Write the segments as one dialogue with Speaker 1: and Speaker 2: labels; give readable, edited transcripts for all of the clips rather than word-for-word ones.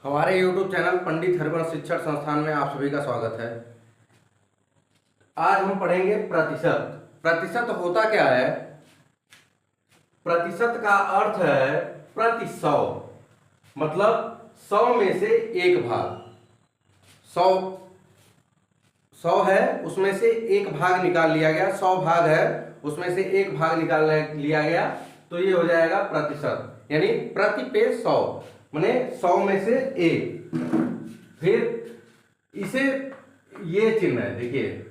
Speaker 1: हमारे YouTube channel पंडित हरिवंश शिक्षण संस्थान में आप सभी का स्वागत है। आज हम पढ़ेंगे प्रतिशत। प्रतिशत होता क्या है? प्रतिशत का अर्थ है प्रति सौ, मतलब 100 में से एक भाग। 100 है, उसमें से एक भाग निकाल लिया गया। 100 भाग है, उसमें से एक भाग निकाल लिया गया, तो ये हो जाएगा प्रतिशत, यानी प्रति पे 100 माने 100 में से एक। फिर इसे ये चिन्ह है, देखिए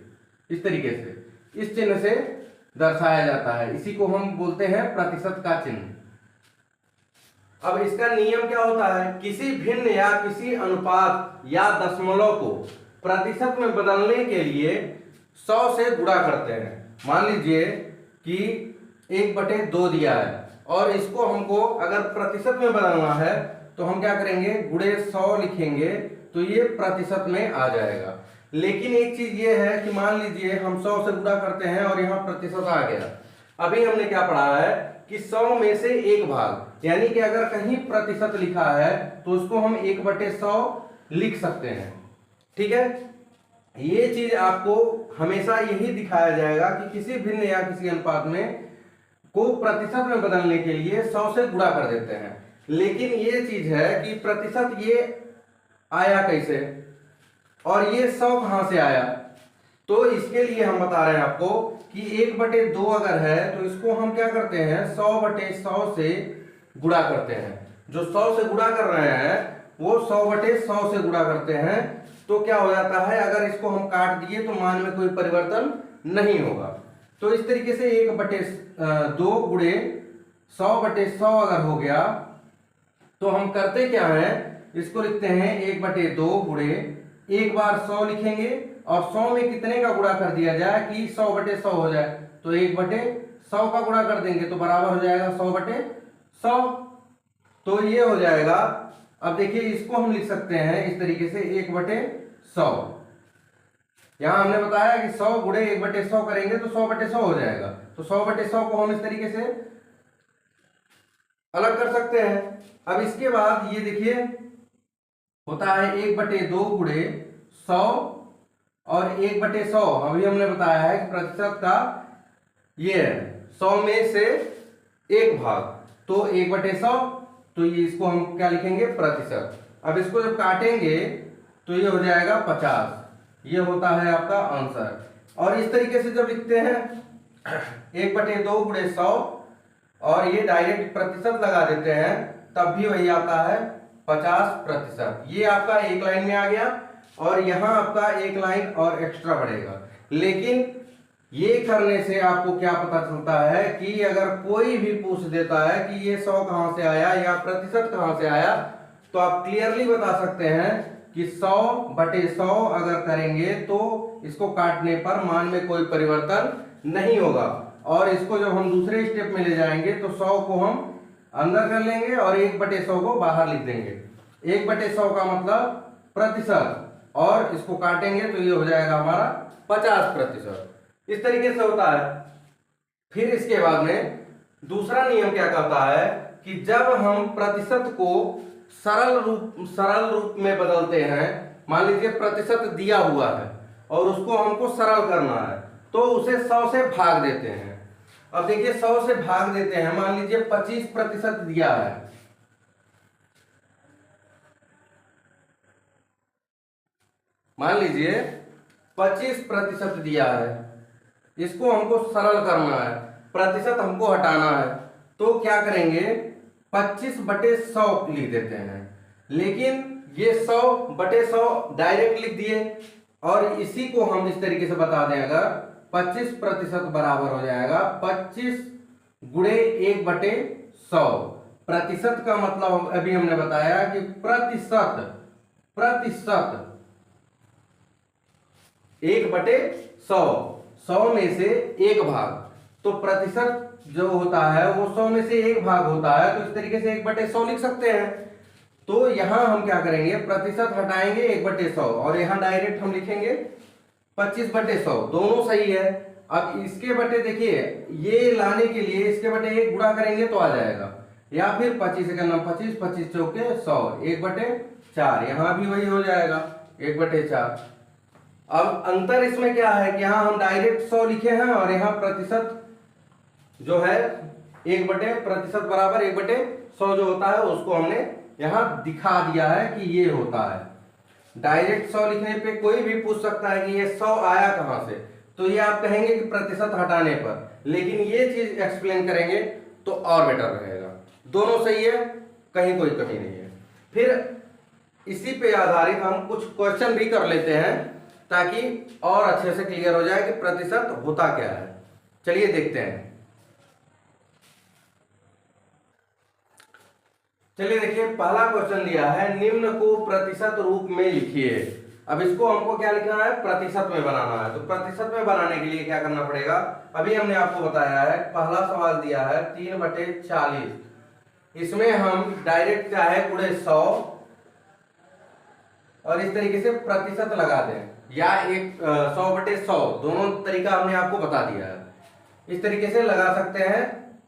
Speaker 1: इस तरीके से, इस चिन्ह से दर्शाया जाता है। इसी को हम बोलते हैं प्रतिशत का चिन्ह। अब इसका नियम क्या होता है? किसी भिन्न या किसी अनुपात या दशमलव को प्रतिशत में बदलने के लिए 100 से गुणा करते हैं। मान लीजिए कि 1/2 दिया है और इसको हमको अगर प्रतिशत में बदलना है तो हम क्या करेंगे? गुणे 100 लिखेंगे तो ये प्रतिशत में आ जाएगा। लेकिन एक चीज ये है कि मान लीजिए हम 100 से गुणा करते हैं और यहाँ प्रतिशत आ गया। अभी हमने क्या पढ़ा है कि 100 में से एक भाग, यानी कि अगर कहीं प्रतिशत लिखा है तो उसको हम 1/100 लिख सकते हैं। ठीक है, ये चीज आपको हमेशा यही दिखाया जाएगा कि किसी भिन्न या किसी अनुपात में को प्रतिशत में बदलने के लिए 100 से गुणा कर देते हैं। लेकिन ये चीज है कि प्रतिशत ये आया कैसे और ये 100 कहां से आया, तो इसके लिए हम बता रहे हैं आपको कि 1/2 अगर है तो इसको हम क्या करते हैं? 100/100 से गुणा करते हैं। जो 100 से गुणा कर रहे हैं वो 100/100 से गुणा करते हैं, तो क्या हो जाता है? अगर इसको हम काट दिए तो मान में कोई परिवर्तन नहीं होगा। तो इस तरीके से 1/2 गुणे 100/100 अगर हो गया तो हम करते क्या है? इसको लिखते हैं 1/2 गुणे, एक बार 100 लिखेंगे और 100 में कितने का गुणा कर दिया जाए कि 100/100 हो जाए, तो 1/100 का गुणा कर देंगे तो बराबर हो जाएगा 100/100। तो ये हो जाएगा। अब देखिए इसको हम लिख सकते हैं इस तरीके से 1/100। यहां हमने बताया कि 100 गुणे 1/100 करेंगे तो 100/100 हो जाएगा। तो 100/100 को हम इस तरीके से अलग कर सकते हैं। अब इसके बाद ये देखिए होता है 1/2 गुणे 100 और 1/100। अभी हमने बताया है कि प्रतिशत का ये है 100 में से एक भाग, तो 1/100, तो ये इसको हम क्या लिखेंगे? प्रतिशत। अब इसको जब काटेंगे तो ये हो जाएगा 50। ये होता है आपका आंसर। और इस तरीके से जब लिखते हैं 1/2 गुणे 100 और ये डायरेक्ट प्रतिशत लगा देते हैं तब भी वही आता है 50%। ये आपका एक लाइन में आ गया और यहां आपका एक लाइन और एक्स्ट्रा बढ़ेगा। लेकिन ये करने से आपको क्या पता चलता है कि अगर कोई भी पूछ देता है कि ये 100 कहां से आया या प्रतिशत कहां से आया, तो आप क्लियरली बता सकते हैं कि 100/100 अगर करेंगे तो इसको काटने पर मान में कोई परिवर्तन नहीं होगा। और इसको जब हम दूसरे स्टेप में ले जाएंगे तो 100 को हम अंदर कर लेंगे और 1/100 को बाहर लिख देंगे। 1/100 का मतलब प्रतिशत, और इसको काटेंगे तो ये हो जाएगा हमारा 50%। इस तरीके से होता है। फिर इसके बाद में दूसरा नियम क्या कहता है कि जब हम प्रतिशत को सरल रूप में बदलते हैं, मान लीजिए प्रतिशत दिया हुआ है और उसको हमको सरल करना है, तो उसे 100 से भाग देते हैं। अब देखिए 100 से भाग देते हैं, मान लीजिए 25% दिया है, मान लीजिए 25% दिया है, इसको हमको सरल करना है, प्रतिशत हमको हटाना है, तो क्या करेंगे? 25/100 लिख देते हैं। लेकिन ये 100/100 डायरेक्ट लिख दिए और इसी को हम इस तरीके से बता दें, अगर 25% बराबर हो जाएगा 25 गुणे 1/100। प्रतिशत का मतलब अभी हमने बताया कि प्रतिशत 1/100, 100 में से एक भाग, तो प्रतिशत जो होता है वो 100 में से एक भाग होता है, तो इस तरीके से 1/100 लिख सकते हैं। तो यहां हम क्या करेंगे? प्रतिशत हटाएंगे 1/100 और यहां डायरेक्ट हम लिखेंगे 25/100, दोनों सही है। अब इसके बटे देखिए ये लाने के लिए इसके बटे 1 गुणा करेंगे तो आ जाएगा, या फिर 25 25 25 चौके 100, 1/4 4, यहां भी वही हो जाएगा 1/4। अब अंतर इसमें क्या है कि यहाँ हम डायरेक्ट 100 लिखे हैं और यहाँ प्रतिशत जो है 1/प्रतिशत बराबर 1/100 जो होता है उसको हमने यहाँ दिखा दिया है कि ये होता है। डायरेक्ट 100 लिखने पे कोई भी पूछ सकता है कि ये 100 आया कहां से, तो ये आप कहेंगे कि प्रतिशत हटाने पर, लेकिन ये चीज एक्सप्लेन करेंगे तो और बेटर रहेगा। दोनों सही है, कहीं कोई कमी नहीं है। फिर इसी पे आधारित हम कुछ क्वेश्चन भी कर लेते हैं ताकि और अच्छे से क्लियर हो जाए कि प्रतिशत होता क्या है। चलिए देखते हैं। चलिए देखिए, पहला क्वेश्चन दिया है निम्न को प्रतिशत रूप में लिखिए। अब इसको हमको क्या लिखना है, प्रतिशत में बनाना है। तो प्रतिशत में बनाने के लिए क्या करना पड़ेगा, अभी हमने आपको बताया है। पहला सवाल दिया है 3/40, इसमें हम डायरेक्ट चाहे गुणे 100 और इस तरीके से प्रतिशत लगा दें, या 100/100, दोनों तरीका हमने आपको बता दिया है। इस तरीके से लगा सकते हैं,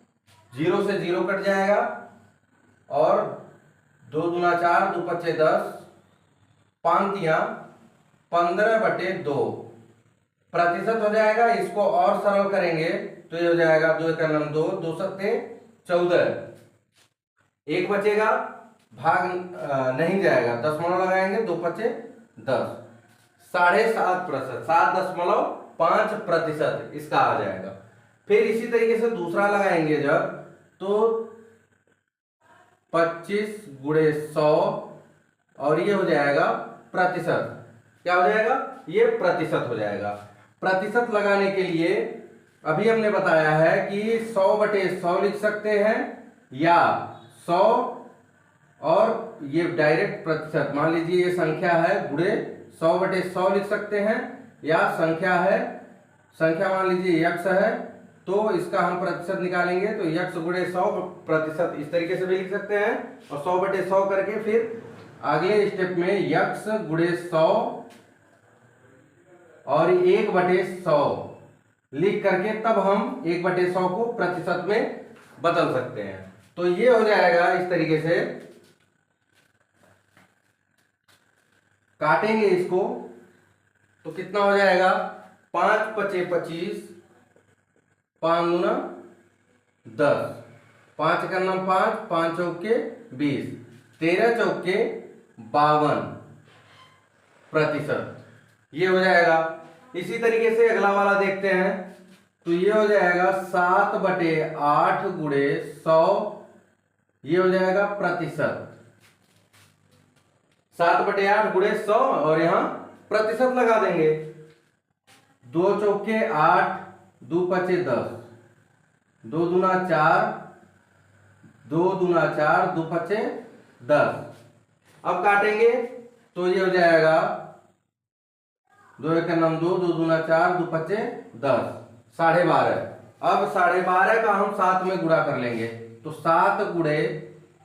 Speaker 1: 0 से 0 कट जाएगा और 2 दूना 4, 2 पच्चे 10, 5 तिया 15/2 प्रतिशत हो जाएगा। इसको और सरल करेंगे तो ये हो जाएगा 2 × 2, 2 सत्ते 14, 1 बचेगा, भाग नहीं जाएगा, दशमलव लगाएंगे, 2 पच्चे 10, 7.5%, 7.5% इसका आ जाएगा। फिर इसी तरीके से दूसरा लगाएंगे जब, तो 25 × 100 और ये हो जाएगा प्रतिशत। क्या हो जाएगा, ये प्रतिशत हो जाएगा। प्रतिशत लगाने के लिए अभी हमने बताया है कि 100/100 लिख सकते हैं, या 100 और ये डायरेक्ट प्रतिशत, मान लीजिए ये संख्या है गुणे 100/100 लिख सकते हैं, या संख्या है, संख्या मान लीजिए यक्स है तो इसका हम प्रतिशत निकालेंगे तो यक्स गुणे 100 प्रतिशत, इस तरीके से भी लिख सकते हैं। और 100/100 करके फिर अगले स्टेप में यक्स गुणे 100 और 1/100 लिख करके तब हम 1/100 को प्रतिशत में बदल सकते हैं। तो ये हो जाएगा इस तरीके से। काटेंगे इसको तो कितना हो जाएगा, 5 पचे 25, 5 दूना 10, 5 × 5, 5 चौके 20, 13 चौके 52 प्रतिशत, ये हो जाएगा। इसी तरीके से अगला वाला देखते हैं, तो ये हो जाएगा 7/8 गुणे 100, ये हो जाएगा प्रतिशत, 7/8 गुणे 100 और यहां प्रतिशत लगा देंगे, 2 चौके 8, 2 पचे 10, 2 दूना 4, 2 दूना 4, 2 पचे 10। अब काटेंगे तो ये हो जाएगा 2 × 2, 2 दूना 4, 2 पचे 10, 12.5। अब 12.5 का हम 7 में गुणा कर लेंगे तो 7 गुणे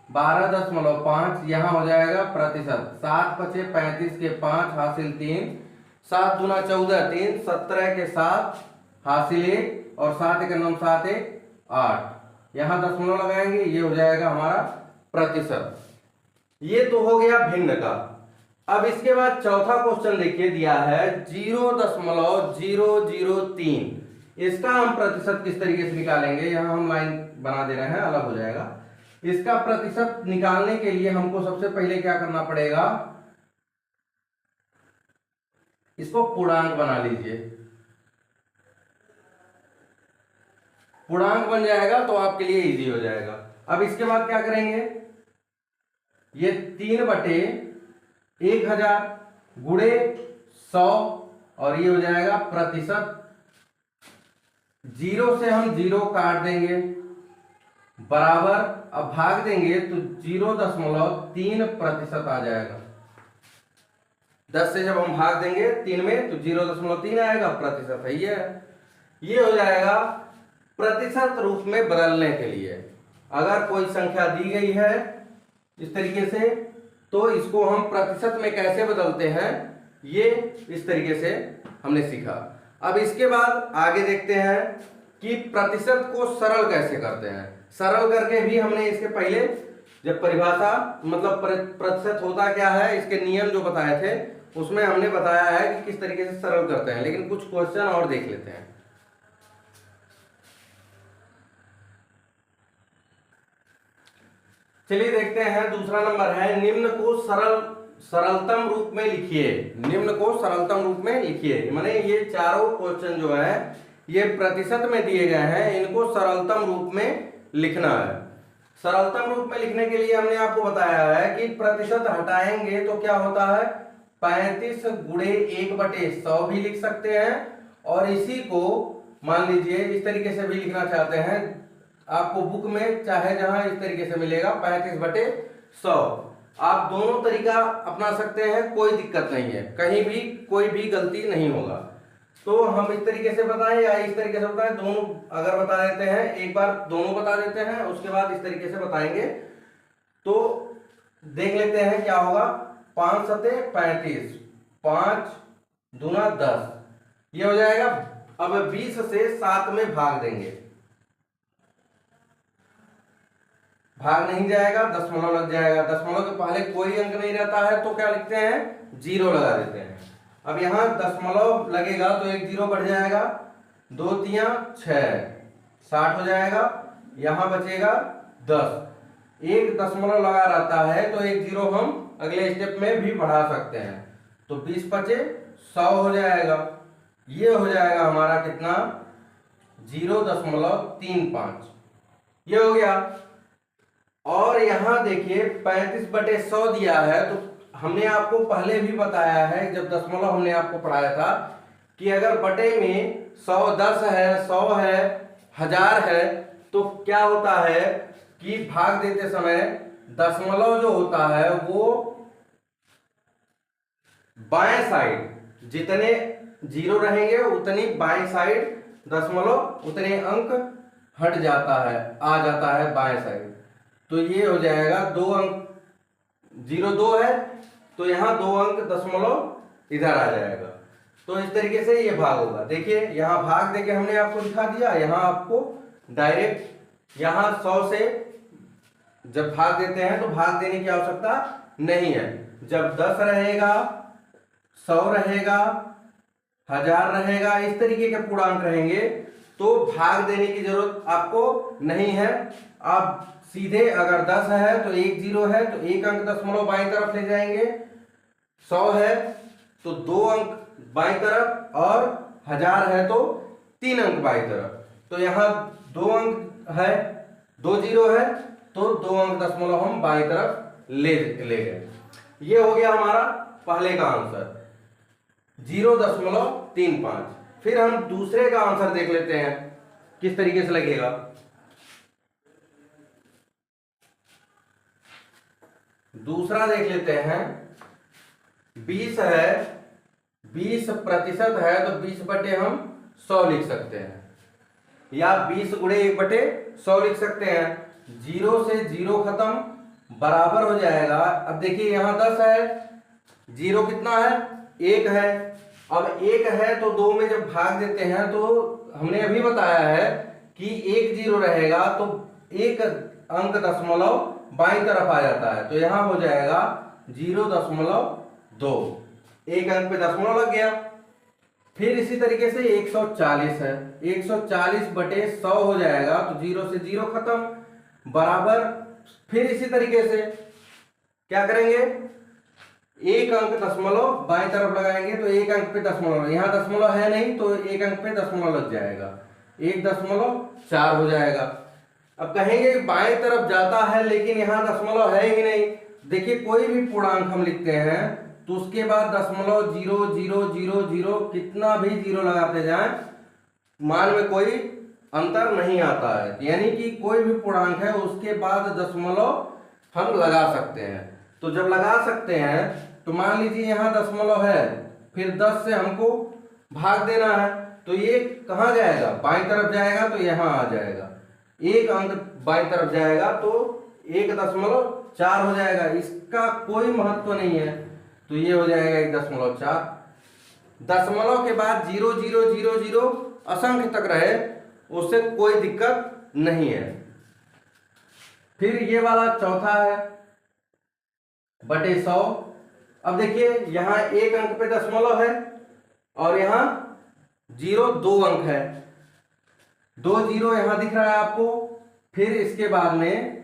Speaker 1: 12.5 यहाँ हो जाएगा प्रतिशत, 7 पचे 35 के 5 हासिल 3, 7 दूना 14, 3, 17 के 7 हासिल 1 और 7 × 9, 7 1 8, यहाँ दशमलव लगाएंगे, ये हो जाएगा हमारा प्रतिशत। ये तो हो गया भिन्न का। अब इसके बाद चौथा क्वेश्चन देखिए दिया है 0.003, इसका हम प्रतिशत किस तरीके से निकालेंगे, यहाँ हम लाइन बना दे रहे हैं, अलग हो जाएगा। इसका प्रतिशत निकालने के लिए हमको सबसे पहले क्या करना पड़ेगा, इसको पूर्णांक बना लीजिए। पूर्णांक बन जाएगा तो आपके लिए इजी हो जाएगा। अब इसके बाद क्या करेंगे, ये 3/1000 गुणे 100 और ये हो जाएगा प्रतिशत, 0 से हम 0 काट देंगे बराबर, अब भाग देंगे तो 0.3% आ जाएगा। 10 से जब हम भाग देंगे 3 में तो 0.3 आएगा, प्रतिशत है ये हो जाएगा। प्रतिशत रूप में बदलने के लिए अगर कोई संख्या दी गई है इस तरीके से तो इसको हम प्रतिशत में कैसे बदलते हैं, ये इस तरीके से हमने सीखा। अब इसके बाद आगे देखते हैं कि प्रतिशत को सरल कैसे करते हैं। सरल करके भी हमने इसके पहले जब परिभाषा मतलब प्रतिशत होता क्या है, इसके नियम जो बताए थे उसमें हमने बताया है कि किस तरीके से सरल करते हैं, लेकिन कुछ क्वेश्चन और देख लेते हैं। चलिए देखते हैं, दूसरा नंबर है निम्न को सरलतम रूप में लिखिए। निम्न को सरलतम रूप में लिखिए, माने ये चारों क्वेश्चन जो है ये प्रतिशत में दिए गए हैं, इनको सरलतम रूप में लिखना है। सरलतम रूप में लिखने के लिए हमने आपको बताया है कि प्रतिशत हटाएंगे तो क्या होता है, 35 गुणे 1/100 भी लिख सकते हैं, और इसी को मान लीजिए इस तरीके से भी लिखना चाहते हैं, आपको बुक में चाहे जहां इस तरीके से मिलेगा 35/100। आप दोनों तरीका अपना सकते हैं, कोई दिक्कत नहीं है, कहीं भी कोई भी गलती नहीं होगा। तो हम इस तरीके से बताएं या इस तरीके से बताएं, दोनों अगर बता देते हैं, एक बार दोनों बता देते हैं, उसके बाद इस तरीके से बताएंगे। तो देख लेते हैं क्या होगा, 5 सते 35, 5 दूना 10, ये हो जाएगा। अब 20 से 7 में भाग देंगे, भाग नहीं जाएगा, दशमलव लग जाएगा। दशमलव के पहले कोई अंक नहीं रहता है तो क्या लिखते हैं, 0 लगा देते हैं। अब यहां दशमलव लगेगा तो एक 0 बढ़ जाएगा, 2 तिया 6, 60 हो जाएगा। यहां बचेगा 10, एक दशमलव लगा रहता है तो एक 0 हम अगले स्टेप में भी बढ़ा सकते हैं, तो 20 बचे 100 हो जाएगा। ये हो जाएगा हमारा कितना, 0.35, ये हो गया। और यहां देखिए 35/100 दिया है, तो हमने आपको पहले भी बताया है, जब दशमलव हमने आपको पढ़ाया था, कि अगर बटे में 100 10 है, 100 है, 1000 है, तो क्या होता है कि भाग देते समय दशमलव जो होता है वो बाएं साइड, जितने 0 रहेंगे उतनी बाएं साइड दशमलव उतने अंक हट जाता है, आ जाता है बाएं साइड। तो ये हो जाएगा 2 अंक, 0 2 है तो यहाँ 2 अंक दशमलव इधर आ जाएगा। तो इस तरीके से ये भाग होगा। देखिए यहाँ भाग देके हमने आपको दिखा दिया, यहाँ आपको डायरेक्ट यहाँ 100 से जब भाग देते हैं तो भाग देने की आवश्यकता नहीं है। जब 10 रहेगा, 100 रहेगा, 1000 रहेगा, इस तरीके के पूर्णांक रहेंगे तो भाग देने की जरूरत आपको नहीं है। आप सीधे अगर 10 है तो एक 0 है तो एक अंक दशमलव बाईं तरफ ले जाएंगे, 100 है तो 2 अंक बाईं तरफ, और 1000 है तो 3 अंक बाईं तरफ। तो यहाँ 2 अंक है, 2 0 है तो 2 अंक दशमलव हम बाईं तरफ ले गए। ये हो गया हमारा पहले का आंसर 0.35। फिर हम दूसरे का आंसर देख लेते हैं किस तरीके से लगेगा। दूसरा देख लेते हैं, 20 है, 20% है तो 20/100 हम 100 लिख सकते हैं, या 20 गुणे 1/100 लिख सकते हैं। 0 से 0 खत्म, बराबर हो जाएगा। अब देखिए यहाँ 10 है, 0 कितना है, 1 है। अब 1 है तो 2 में जब भाग देते हैं तो हमने अभी बताया है कि एक 0 रहेगा तो एक अंक दशमलव बाईं तरफ आ जाता है, तो यहां हो जाएगा 0.2, एक अंक पे दशमलव लग गया। फिर इसी तरीके से 140 है, 140/100 हो जाएगा, तो 0 से 0 खत्म, बराबर। फिर इसी तरीके से क्या करेंगे, एक अंक दशमलव बाईं तरफ लगाएंगे तो एक अंक पे दशमलव, यहां दशमलव है नहीं तो एक अंक पे दशमलव लग जाएगा, 1.4 हो जाएगा। अब कहेंगे बाएं तरफ जाता है लेकिन यहां दशमलव है ही नहीं। देखिए कोई भी पूर्णांक हम लिखते हैं तो उसके बाद दशमलव 0 0 0 0 कितना भी 0 लगाते जाएं, मान में कोई अंतर नहीं आता है। यानी कि कोई भी पूर्णांक है उसके बाद दशमलव हम लगा सकते हैं। तो जब लगा सकते हैं तो मान लीजिए यहाँ दशमलव है, फिर 10 से हमको भाग देना है, तो ये कहाँ जाएगा, बाईं तरफ जाएगा, तो यहाँ आ जाएगा, एक अंक बाईं तरफ जाएगा तो 1.4 हो जाएगा। इसका कोई महत्व नहीं है, तो ये हो जाएगा 1.4। दशमलव के बाद 0 0 0 0 असंख्य तक रहे, उससे कोई दिक्कत नहीं है। फिर ये वाला चौथा है बटे 100। अब देखिए यहाँ एक अंक पे दशमलव है और यहाँ 0 2 अंक है, 2 0 यहाँ दिख रहा है आपको। फिर इसके बाद में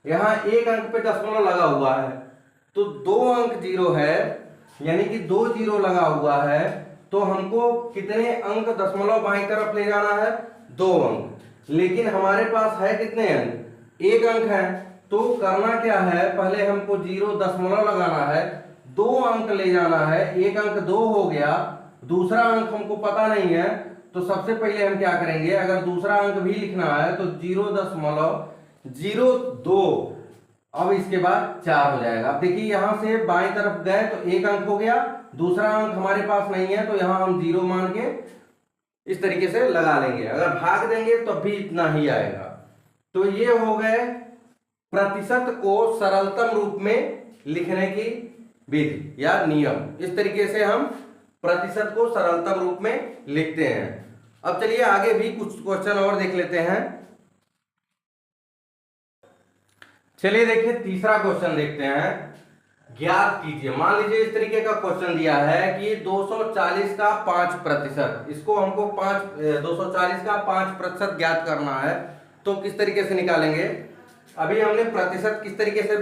Speaker 1: यहाँ एक अंक पे दशमलव लगा हुआ है, तो 2 अंक 0 है, यानी कि 2 0 लगा हुआ है। तो हमको कितने अंक दशमलव बाईं तरफ ले जाना है? 2 अंक। लेकिन हमारे पास है कितने अंक? 1 अंक है। तो करना क्या है, पहले हमको 0 दशमलव लगाना है, 2 अंक ले जाना है। 1 अंक 2 हो गया, दूसरा अंक हमको पता नहीं है, तो सबसे पहले हम क्या करेंगे, अगर दूसरा अंक भी लिखना है तो 0.02, अब इसके बाद 4 हो जाएगा। अब देखिए यहां से बाएं तरफ गए तो 1 अंक हो गया, दूसरा अंक हमारे पास नहीं है, तो यहां हम 0 मान के इस तरीके से लगा लेंगे। अगर भाग देंगे तो भी इतना ही आएगा। तो ये हो गए प्रतिशत को सरलतम रूप में लिखने की विधि या नियम। इस तरीके से हम प्रतिशत को सरलतम रूप में लिखते हैं। अब चलिए आगे भी कुछ क्वेश्चन और देख लेते हैं। चलिए देखिए तीसरा क्वेश्चन देखते हैं। ज्ञात कीजिए, मान लीजिए इस तरीके का क्वेश्चन दिया है कि 240 का 5%, इसको हमको 240 का 5% ज्ञात करना है। तो किस तरीके से निकालेंगे? अभी हमने प्रतिशत किस तरीके से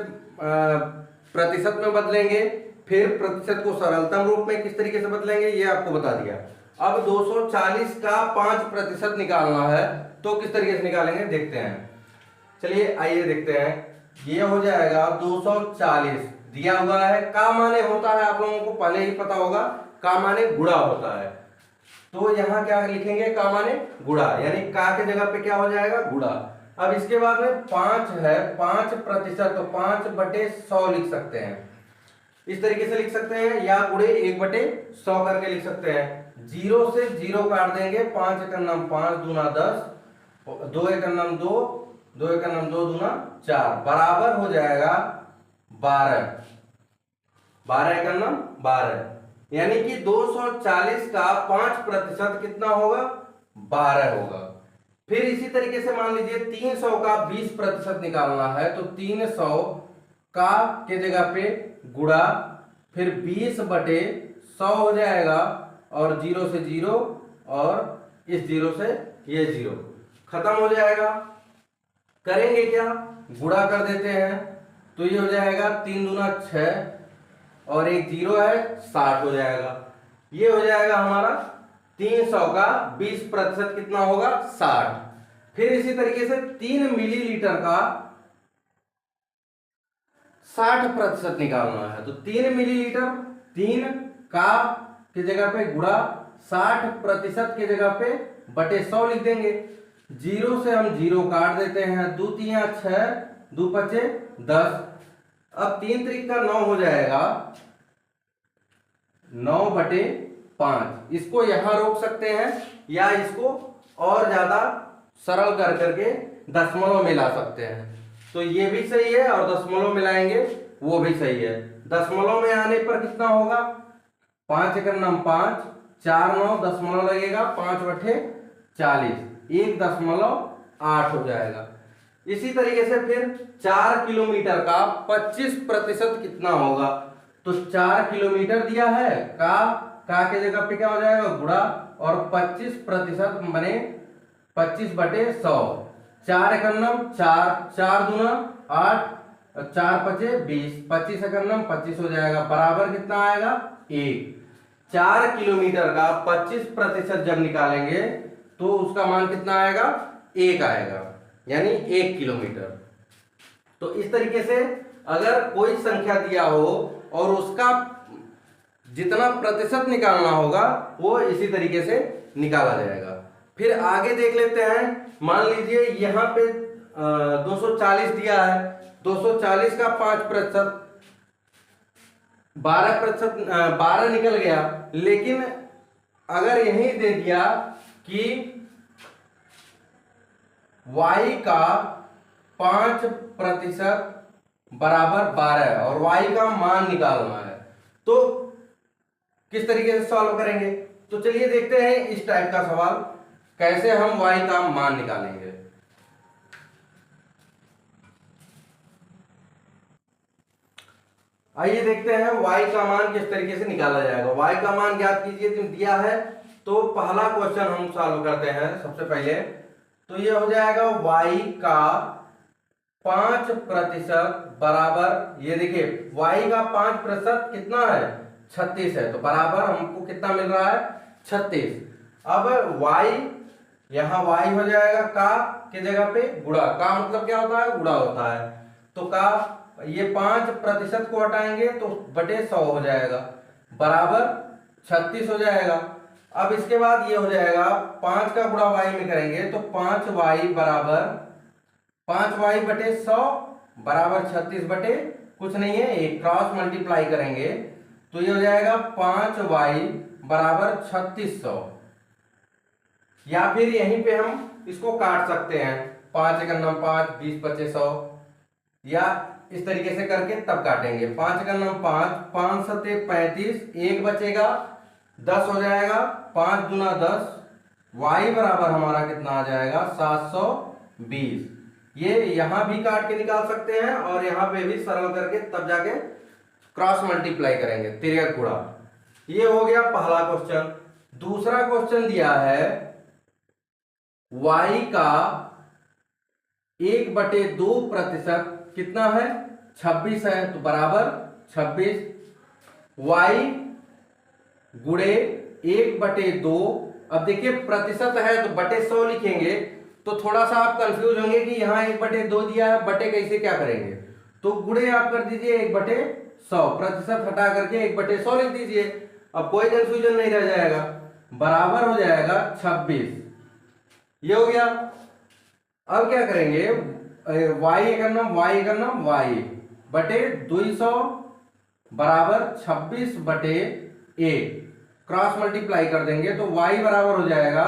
Speaker 1: प्रतिशत में बदलेंगे, फिर प्रतिशत को सरलतम रूप में किस तरीके से बदलेंगे, ये आपको बता दिया। अब 240 का 5% निकालना है, तो किस तरीके से निकालेंगे देखते हैं। चलिए आइए देखते हैं। ये हो जाएगा 240 दिया हुआ है, का माने होता है, आप लोगों को पहले ही पता होगा, का माने गुणा होता है। तो यहाँ क्या लिखेंगे, का माने गुणा, यानी का के जगह पे क्या हो जाएगा, गुणा। अब इसके बाद में 5 है, 5%, तो 5/100 लिख सकते हैं, इस तरीके से लिख सकते हैं, या गुणे 1/100 करके लिख सकते हैं। 0 से 0 काट देंगे, 5 × 9 5 दूना 10, 2 × 9 2, 2 × 9 2 दूना 4, बराबर हो जाएगा 12, 12 × 9 12, यानी कि 240 का 5% कितना होगा, 12 होगा। फिर इसी तरीके से मान लीजिए 300 का 20% निकालना है, तो 300 का के जगह पे गुणा, फिर 20/100 हो जाएगा, और 0 से 0, और इस 0 से ये 0 खत्म हो जाएगा। करेंगे क्या, गुणा कर देते हैं, तो ये हो जाएगा 3 दूना 6, और एक 0 है, 60 हो जाएगा। ये हो जाएगा हमारा 300 का 20% कितना होगा, 60। फिर इसी तरीके से 3 मिलीलीटर का 60% निकालना है, तो 3 मिलीलीटर, 3 का की जगह पे गुणा, 60% की जगह पे बटे 100 लिख देंगे। 0 से हम 0 काट देते हैं, 2 3 6, 2 5 10, अब 3 3 का 9 हो जाएगा, 9/5। इसको यहां रोक सकते हैं, या इसको और ज्यादा सरल कर करके दशमलव में ला सकते हैं। तो ये भी सही है, और दशमलव मिलाएंगे वो भी सही है। दशमलव में आने पर कितना होगा, 5 × 9 5, 4 9 दशमलव लगेगा, 5/40, 1.8 हो जाएगा। इसी तरीके से फिर 4 किलोमीटर का 25% कितना होगा, तो 4 किलोमीटर दिया है, का के जगह पे क्या हो जाएगा, गुणा, और 25% बने 25/100, 4 × 9 4, 4 दूना 8, 4 5 20, 25 × 9 25 हो जाएगा, बराबर कितना आएगा, 1। 4 किलोमीटर का 25% जब निकालेंगे तो उसका मान कितना आएगा, 1 आएगा, यानी 1 किलोमीटर। तो इस तरीके से अगर कोई संख्या दिया हो और उसका जितना प्रतिशत निकालना होगा वो इसी तरीके से निकाला जाएगा। फिर आगे देख लेते हैं। मान लीजिए यहाँ पे 240 दिया है, 240 का 5%, 12 निकल गया। लेकिन अगर यही दे दिया कि y का 5% बराबर 12 और y का मान निकालना है, तो किस तरीके से सॉल्व करेंगे। तो चलिए देखते हैं इस टाइप का सवाल कैसे हम y का मान निकालेंगे। आइए देखते हैं y का मान किस तरीके से निकाला जाएगा। y का मान ज्ञात कीजिए, तो दिया है। तो पहला क्वेश्चन हम सॉल्व करते हैं सबसे पहले। तो ये हो जाएगा y का 5% बराबर, ये देखिए y का 5% कितना है, 36 है। तो बराबर हमको कितना मिल रहा है, 36। अब y, यहाँ y हो जाएगा का की जगह पे गुणा। का मतलब क्या होता है, गुणा होता है। तो का ये 5% को हटाएंगे तो बटे 100 हो जाएगा, बराबर 36 हो जाएगा। अब इसके बाद ये हो जाएगा 5 का गुणा y में करेंगे तो 5y बराबर 5y बटे 100 बराबर 36 बटे कुछ नहीं है, एक क्रॉस मल्टीप्लाई करेंगे तो ये हो जाएगा 5y बराबर 3600। या फिर यहीं पे हम इसको काट सकते हैं, 5 एक 9 5, 20 बचे 100, या इस तरीके से करके तब काटेंगे। 5 एक 9 5, 5 सते 35, एक बचेगा 10 हो जाएगा, 5 दूना 10, y बराबर हमारा कितना आ जाएगा 720। ये यहां भी काट के निकाल सकते हैं और यहां पे भी सरल करके तब जाके क्रॉस मल्टीप्लाई करेंगे, तिर्यक गुणा। ये हो गया पहला क्वेश्चन। दूसरा क्वेश्चन दिया है y का 1/2% कितना है, 26 है। तो बराबर 26 y गुणे 1/2। अब देखिए प्रतिशत है तो बटे 100 लिखेंगे, तो थोड़ा सा आप कंफ्यूज होंगे कि यहाँ 1/2 दिया है, बटे कैसे क्या करेंगे। तो गुणे आप कर दीजिए 1/100, प्रतिशत हटा करके 1/100 लिख दीजिए। अब कोई कंफ्यूजन नहीं रह जाएगा, बराबर हो जाएगा 26। ये हो गया। अब क्या करेंगे, y करना y बटे 200 बराबर 26 बटे 1, क्रॉस मल्टीप्लाई कर देंगे तो y बराबर हो जाएगा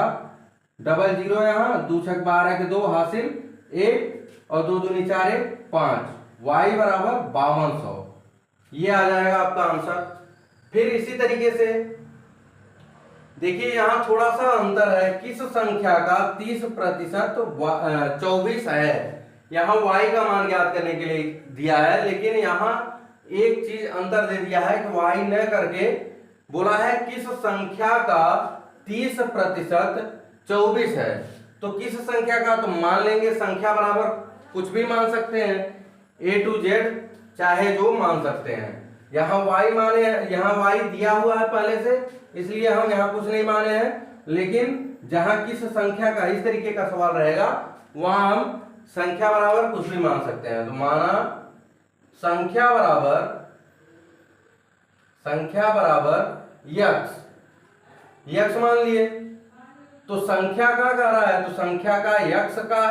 Speaker 1: 00, यहाँ 2 छक 12 के 2 हासिल 1 और 2 दूनी 4 1 5, y बराबर 5200। ये आ जाएगा आपका आंसर। फिर इसी तरीके से देखिए यहाँ थोड़ा सा अंतर है, किस संख्या का 30% 24 है। यहाँ y का मान ज्ञात करने के लिए दिया है, लेकिन यहाँ एक चीज अंतर दे दिया है कि y न करके बोला है किस संख्या का 30% 24 है। तो किस संख्या का, तो मान लेंगे संख्या बराबर कुछ भी मान सकते हैं, A to Z चाहे जो मान सकते हैं। यहाँ y माने, यहाँ y दिया हुआ है पहले से, इसलिए हम यहाँ कुछ नहीं माने हैं। लेकिन जहां किस संख्या का, इस तरीके का सवाल रहेगा, वहां हम संख्या बराबर कुछ भी मान सकते हैं। तो माना संख्या बराबर यक्स मान लिए। तो संख्या का कह रहा है, तो संख्या का यक्स का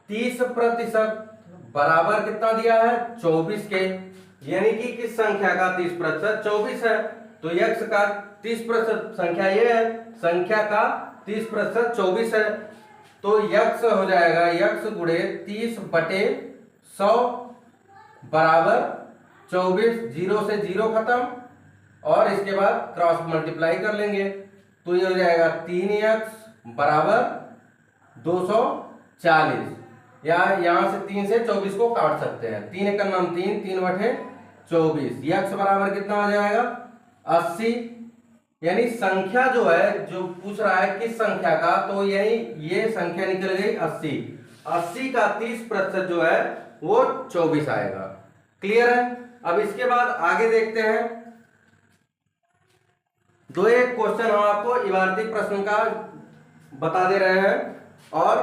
Speaker 1: 30% बराबर कितना दिया है, 24 के। यानी कि किस संख्या का 30% 24 है, तो यक्स का 30% संख्या ये है, संख्या का 30% 24 है। तो यक्स हो जाएगा यक्स गुणे 30/100 बराबर 24, 0 से 0 खत्म और इसके बाद क्रॉस मल्टीप्लाई कर लेंगे तो ये हो जाएगा 3x बराबर 240, या यहां से 3 से 24 को काट सकते हैं। 3 एक 3, 3/24, यक्स बराबर कितना आ जाएगा 80। यानी संख्या जो है, जो पूछ रहा है किस संख्या का, तो यही ये संख्या निकल गई 80। 80 का 30% जो है वो 24 आएगा। क्लियर है। अब इसके बाद आगे देखते हैं, दो एक क्वेश्चन हम आपको इबारती प्रश्न का बता दे रहे हैं और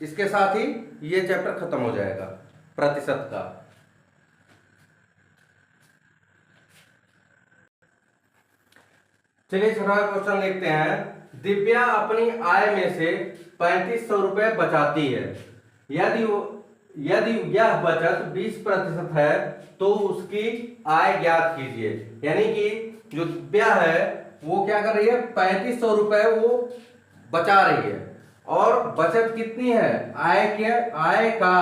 Speaker 1: इसके साथ ही ये चैप्टर खत्म हो जाएगा प्रतिशत का। चलिए छोटा क्वेश्चन देखते हैं। दिव्या अपनी आय में से 3500 रुपए बचाती है। यदि यह बचत 20% है तो उसकी आय ज्ञात कीजिए। यानी कि जो दिव्या है वो क्या कर रही है, 3500 रुपए वो बचा रही है और बचत कितनी है, आय का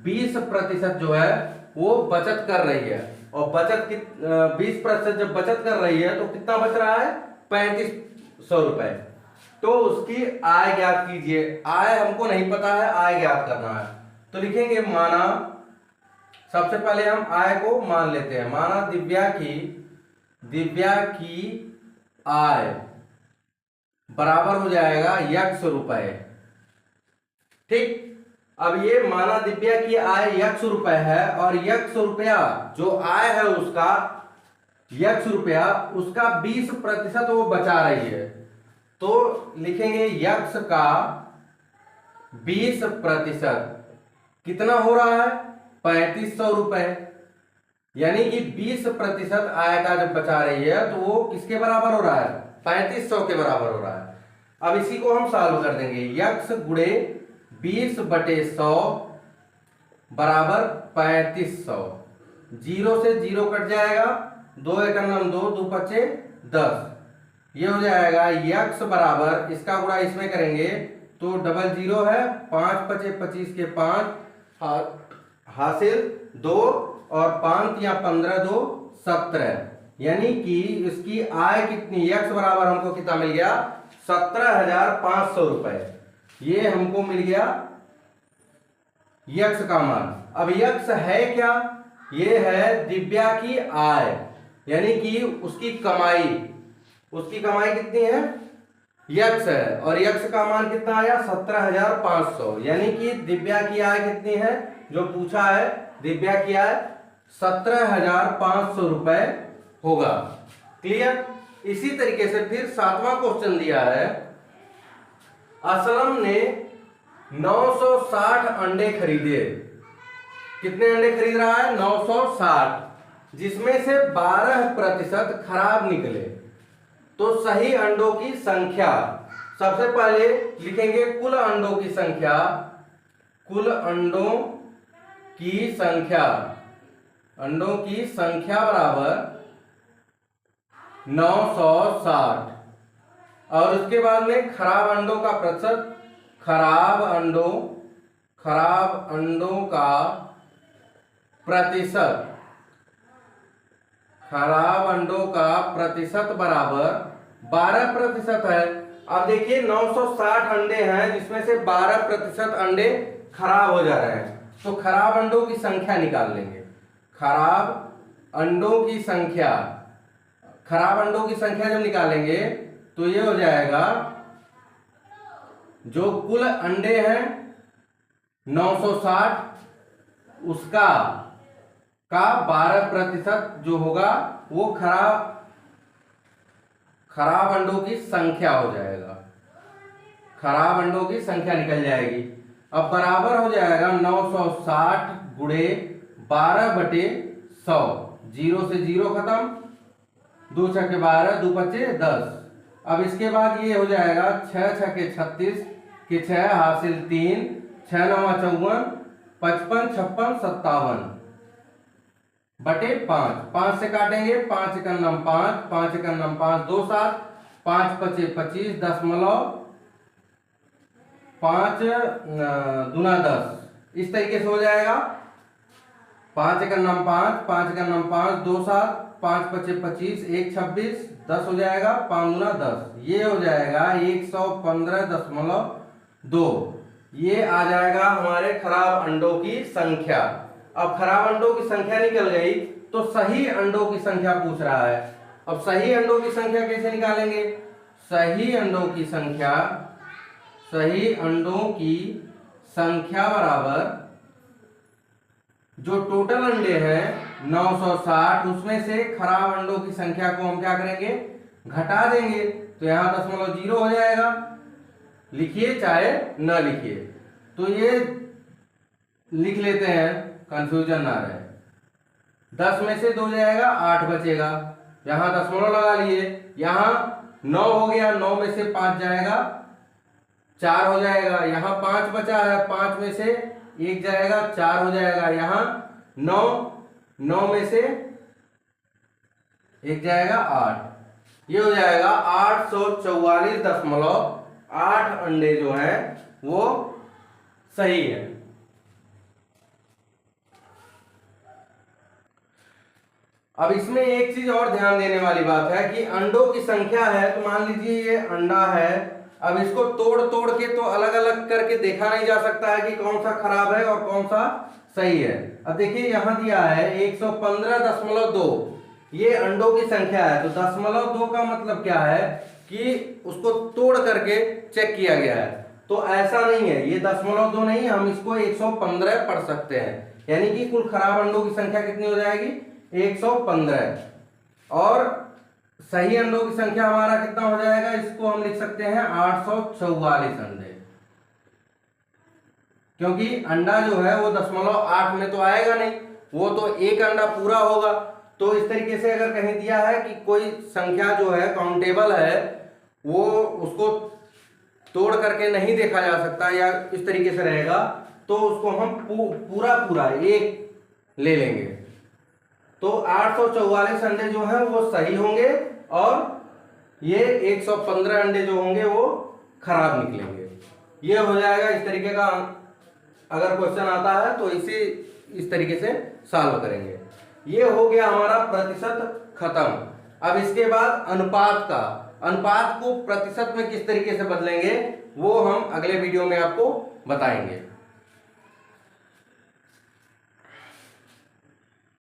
Speaker 1: 20% जो है वो बचत कर रही है। और बचत 20% जब बचत कर रही है तो कितना बच रहा है, 3500 रुपए। तो उसकी आय ज्ञात कीजिए। आय हमको नहीं पता है, आय ज्ञात करना है। तो लिखेंगे माना सबसे पहले हम आय को मान लेते हैं। माना दिव्या की आय बराबर हो जाएगा ₹100। ठीक, अब ये माना दिव्या की आय ₹100 है और ₹100 जो आय है उसका ₹100 उसका 20% वो बचा रही है। तो लिखेंगे यक्स का 20% कितना हो रहा है? ₹3500। यानी कि 20% आय का जब बचा रही है तो वो किसके बराबर हो रहा है? 3500 के बराबर हो रहा है। अब इसी को हम सॉल्व कर देंगे। यक्स गुणे 20/100 बराबर 3500। 0 से 0 कट जाएगा, 2 एकम 2, 2 पचे 10। ये हो जाएगा यक्स बराबर, इसका गुणा इसमें करेंगे तो डबल 0 है, 5 पचे 25 के 5 हासिल 2 और 5 या 15 2 17। यानी कि इसकी आय कितनी? यक्स बराबर हमको कितना मिल गया? ₹17,500। ये हमको मिल गया यक्स का मान। अब यक्स है क्या? ये है दिव्या की आय, यानी कि उसकी कमाई। उसकी कमाई कितनी है? यक्स है और यक्स का मान कितना आया? 17,500। यानी कि दिव्या की आय कितनी है? जो पूछा है दिव्या की आय ₹17,500 होगा। क्लियर? इसी तरीके से फिर 7वां क्वेश्चन दिया है। असलम ने 960 अंडे खरीदे। कितने अंडे खरीद रहा है? 960, जिसमें से 12% खराब निकले। तो सही अंडों की संख्या, सबसे पहले लिखेंगे कुल अंडों की संख्या। कुल अंडों की संख्या, अंडों की संख्या बराबर 960 और उसके बाद में खराब अंडों का प्रतिशत। खराब अंडों का प्रतिशत, खराब अंडों का प्रतिशत बराबर 12% है। अब देखिए 960 अंडे हैं जिसमें से 12% अंडे खराब हो जा रहे हैं, तो खराब अंडों की संख्या निकाल लेंगे। खराब अंडों की संख्या, खराब अंडों की संख्या जब निकालेंगे तो ये हो जाएगा, जो कुल अंडे हैं 960 उसका 12% जो होगा वो खराब अंडों की संख्या हो जाएगा। खराब अंडों की संख्या निकल जाएगी। अब बराबर हो जाएगा 960 गुणे 12/100। 0 से 0 खत्म, 2 छके 12, 2 पचे 10। अब इसके बाद ये हो जाएगा 6 छके 36 के 6 हासिल 3, 6 9 54, 55 56 57 बटे 5। 5 से काटेंगे, 5 एकम 5, 5 एकम 5 2 7, 5 पचे 25 5 दूना 10। इस तरीके से हो जाएगा 5 एकम 5, 5 एकम 5 2 7, 5 पचे 25 1 26 10 हो जाएगा, 5 दूना 10। ये हो जाएगा 115.2। ये आ जाएगा हमारे खराब अंडों की संख्या। अब खराब अंडों की संख्या निकल गई तो सही अंडों की संख्या पूछ रहा है। अब सही अंडों की संख्या कैसे निकालेंगे? सही अंडों की संख्या बराबर, जो टोटल अंडे हैं 960 उसमें से खराब अंडों की संख्या को हम क्या करेंगे? घटा देंगे। तो यहां 0.0 हो जाएगा। लिखिए चाहे न लिखिए, तो ये लिख लेते हैं, कंफ्यूजन ना रहे। 10 में से 2 जाएगा, 8 बचेगा। यहां दशमलव लगा लिए, यहां 9 हो गया, 9 में से 5 जाएगा, 4 हो जाएगा। यहां 5 बचा है, 5 में से 1 जाएगा, 4 हो जाएगा। यहां 9 में से 1 जाएगा, 8। ये हो जाएगा 844.8 अंडे जो है वो सही है। अब इसमें एक चीज और ध्यान देने वाली बात है कि अंडों की संख्या है, तो मान लीजिए ये अंडा है। अब इसको तोड़ के तो अलग अलग करके देखा नहीं जा सकता है कि कौन सा खराब है और कौन सा सही है। अब देखिए यहाँ दिया है 115.2, ये अंडों की संख्या है, तो 0.2 का मतलब क्या है कि उसको तोड़ करके चेक किया गया है। तो ऐसा नहीं है, ये 0.2 नहीं, हम इसको 115 पढ़ सकते हैं, यानी कि कुल खराब अंडों की संख्या कितनी हो जाएगी 115, और सही अंडों की संख्या हमारा कितना हो जाएगा, इसको हम लिख सकते हैं 844 अंडे, क्योंकि अंडा जो है वो 0.8 में तो आएगा नहीं, वो तो एक अंडा पूरा होगा। तो इस तरीके से अगर कहीं दिया है कि कोई संख्या जो है काउंटेबल है, वो उसको तोड़ करके नहीं देखा जा सकता या इस तरीके से रहेगा, तो उसको हम पूरा एक ले लेंगे। तो 844 अंडे जो हैं वो सही होंगे, और ये 115 अंडे जो होंगे वो खराब निकलेंगे। ये हो जाएगा इस तरीके का। अगर क्वेश्चन आता है तो इस तरीके से सॉल्व करेंगे। ये हो गया हमारा प्रतिशत खत्म। अब इसके बाद अनुपात को प्रतिशत में किस तरीके से बदलेंगे वो हम अगले वीडियो में आपको बताएंगे।